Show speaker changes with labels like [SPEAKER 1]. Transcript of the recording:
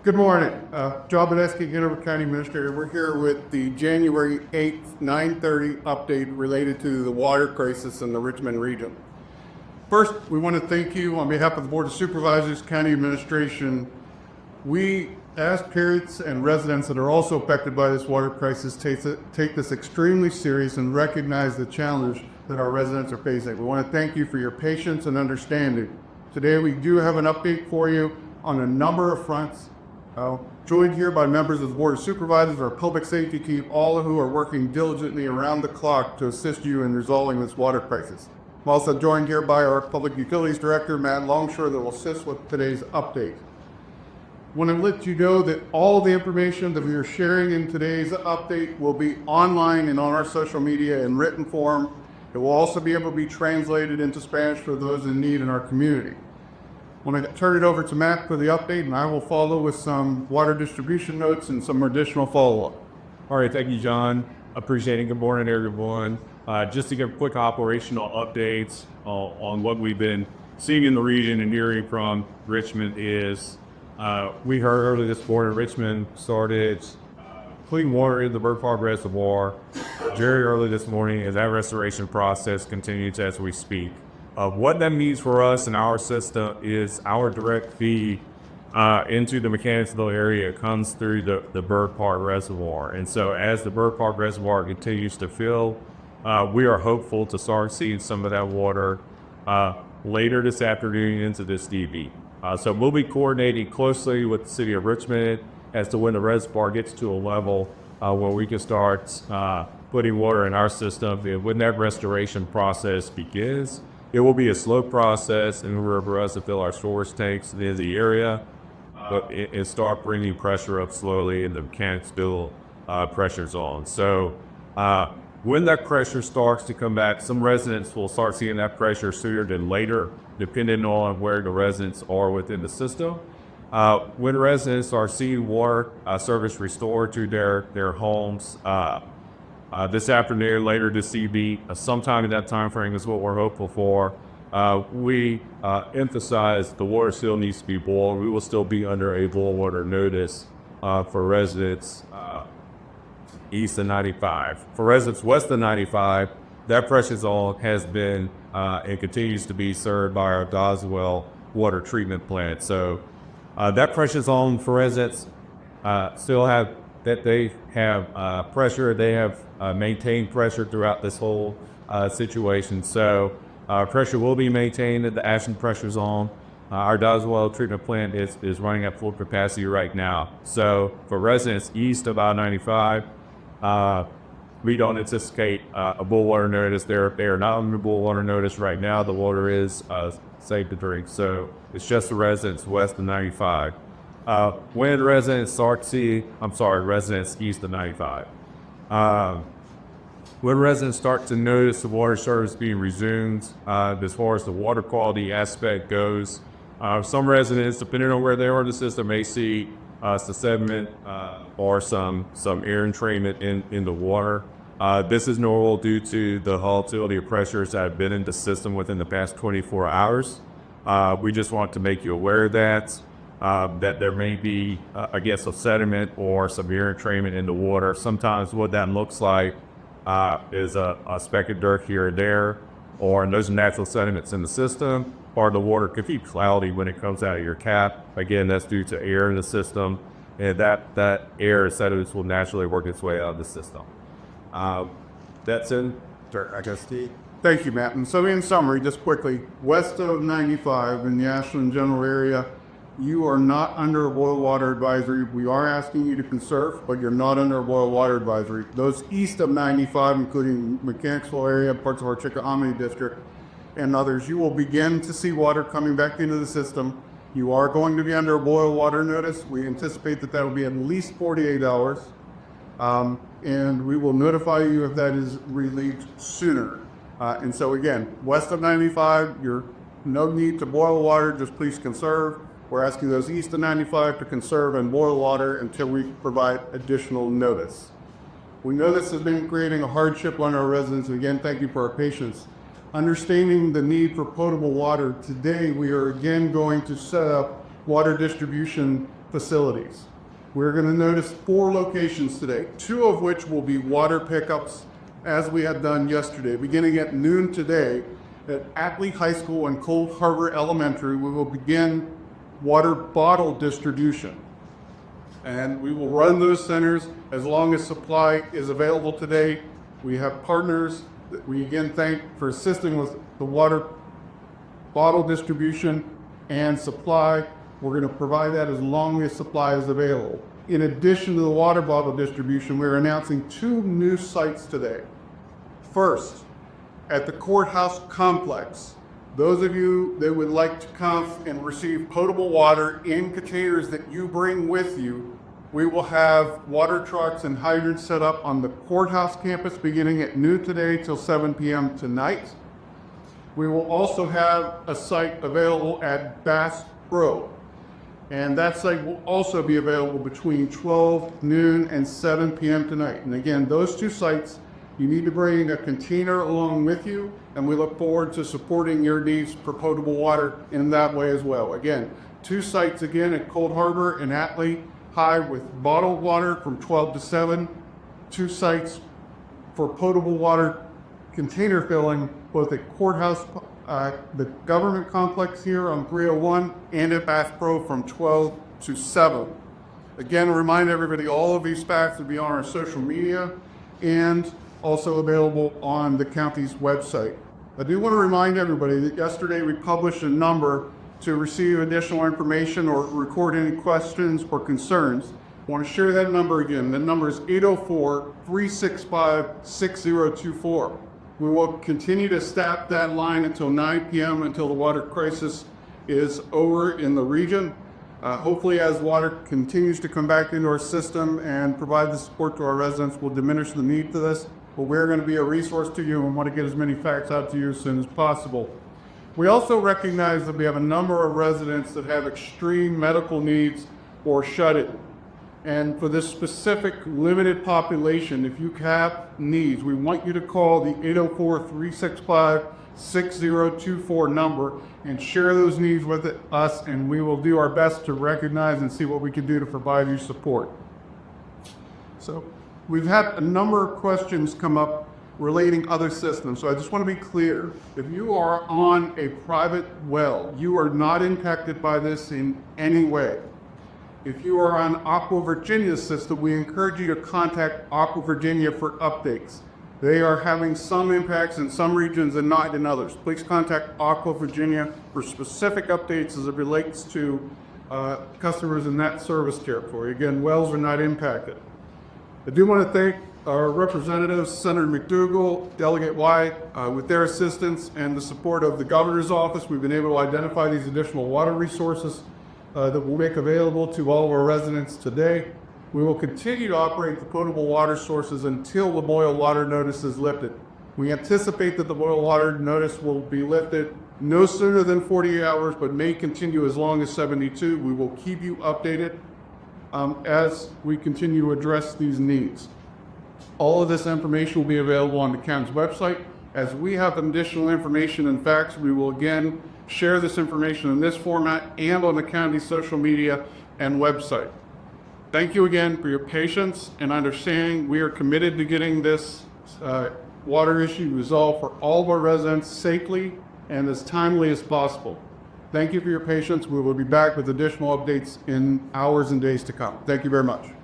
[SPEAKER 1] Good morning. Joe Beneski, Hanover County Administrator. We're here with the January 8th, 9:30 update related to the water crisis in the Richmond region. First, we want to thank you on behalf of the Board of Supervisors, County Administration. We, as parents and residents that are also affected by this water crisis, take this extremely serious and recognize the challenge that our residents are facing. We want to thank you for your patience and understanding. Today, we do have an update for you on a number of fronts. Joined here by members of the Board of Supervisors, our public safety team, all who are working diligently around the clock to assist you in resolving this water crisis. I'm also joined here by our Public Utilities Director, Matt Longshore, that will assist with today's update. I want to let you know that all the information that we are sharing in today's update will be online and on our social media in written form. It will also be able to be translated into Spanish for those in need in our community. I want to turn it over to Matt for the update, and I will follow with some water distribution notes and some additional follow-up.
[SPEAKER 2] All right, thank you, John. Appreciate it. Good morning, everyone. Just to give quick operational updates on what we've been seeing in the region and hearing from Richmond is we heard early this morning Richmond started clean water in the Bird Park Reservoir very early this morning, and that restoration process continues as we speak. What that means for us and our system is our direct feed into the Mechanicsville area comes through the Bird Park Reservoir. And so as the Bird Park Reservoir continues to fill, we are hopeful to start seeing some of that water later this afternoon into this DB. So we'll be coordinating closely with the city of Richmond as to when the reservoir gets to a level where we can start putting water in our system. And when that restoration process begins, it will be a slow process in order for us to fill our storage tanks in the area and start bringing pressure up slowly in the Mechanicsville pressure zone. So when that pressure starts to come back, some residents will start seeing that pressure sooner than later, depending on where the residents are within the system. When residents are seeing water service restored to their homes, this afternoon, later this evening, sometime in that time frame is what we're hopeful for. We emphasize the water still needs to be boiled. We will still be under a boil water notice for residents east of 95. For residents west of 95, that pressure zone has been and continues to be served by our Doswell water treatment plant. So that pressure zone for residents still have that they have pressure. They have maintained pressure throughout this whole situation. So pressure will be maintained at the Ashland pressure zone. Our Doswell treatment plant is running at full capacity right now. So for residents east of I-95, we don't anticipate a boil water notice. They are not under boil water notice right now. The water is safe to drink. So it's just the residents west of 95. When residents residents east of 95. When residents start to notice the water service being resumed, as far as the water quality aspect goes, some residents, depending on where they are in the system, may see some sediment or some air entrainment in the water. This is normal due to the volatility of pressures that have been in the system within the past 24 hours. We just want to make you aware of that. That there may be, a sediment or some air entrainment in the water. Sometimes what that looks like is a speck of dirt here and there, or those natural sediments in the system, or the water could be cloudy when it comes out of your cap. Again, that's due to air in the system, and that air and sediments will naturally work its way out of the system. That's in, I guess, Steve.
[SPEAKER 1] Thank you, Matt. And so in summary, just quickly, west of 95 in the Ashland general area, you are not under a boil water advisory. We are asking you to conserve, but you're not under a boil water advisory. Those east of 95, including Mechanicsville area, parts of our Chickahominy district, and others, you will begin to see water coming back into the system. You are going to be under a boil water notice. We anticipate that will be at least 48 hours. And we will notify you if that is relieved sooner. And so again, west of 95, you're no need to boil water, just please conserve. We're asking those east of 95 to conserve and boil water until we provide additional notice. We know this has been creating a hardship on our residents, and again, thank you for our patience. Understanding the need for potable water, today we are again going to set up water distribution facilities. We're going to notice 4 locations today, 2 of which will be water pickups as we had done yesterday. Beginning at noon today at Ackley High School and Cold Harbor Elementary, we will begin water bottle distribution. And we will run those centers as long as supply is available today. We have partners that we again thank for assisting with the water bottle distribution and supply. We're going to provide that as long as supply is available. In addition to the water bottle distribution, we're announcing 2 new sites today. First, at the courthouse complex, those of you that would like to come and receive potable water in containers that you bring with you, we will have water trucks and hydrants set up on the courthouse campus beginning at noon today till 7 p.m. tonight. We will also have a site available at Bass Pro, and that site will also be available between 12 noon and 7 p.m. tonight. And again, those 2 sites, you need to bring a container along with you, and we look forward to supporting your needs for potable water in that way as well. Again, 2 sites again at Cold Harbor and Atlee High with bottled water from 12 to 7, 2 sites for potable water container filling, both at Courthouse, the government complex here on 301, and at Bass Pro from 12 to 7. Again, remind everybody, all of these facts will be on our social media and also available on the county's website. I do want to remind everybody that yesterday we published a number to receive additional information or record any questions or concerns. I want to share that number again. The number is 804-365-6024. We will continue to staff that line until 9 p.m. until the water crisis is over in the region. Hopefully, as water continues to come back into our system and provide the support to our residents, we'll diminish the need for this. But we're going to be a resource to you and want to get as many facts out to you as soon as possible. We also recognize that we have a number of residents that have extreme medical needs or shut-in. And for this specific limited population, if you have needs, we want you to call the 804-365-6024 number and share those needs with us, and we will do our best to recognize and see what we can do to provide you support. So we've had a number of questions come up relating other systems. So I just want to be clear. If you are on a private well, you are not impacted by this in any way. If you are on Aqua Virginia's system, we encourage you to contact Aqua Virginia for updates. They are having some impacts in some regions and not in others. Please contact Aqua Virginia for specific updates as it relates to customers in that service territory. Again, wells are not impacted. I do want to thank our representatives, Senator McDougall, Delegate White, with their assistance and the support of the governor's office. We've been able to identify these additional water resources that we'll make available to all of our residents today. We will continue to operate the potable water sources until the boil water notice is lifted. We anticipate that the boil water notice will be lifted no sooner than 48 hours, but may continue as long as 72. We will keep you updated as we continue to address these needs. All of this information will be available on the county's website. As we have additional information and facts, we will again share this information in this format and on the county's social media and website. Thank you again for your patience and understanding. We are committed to getting this water issue resolved for all of our residents safely and as timely as possible. Thank you for your patience. We will be back with additional updates in hours and days to come. Thank you very much.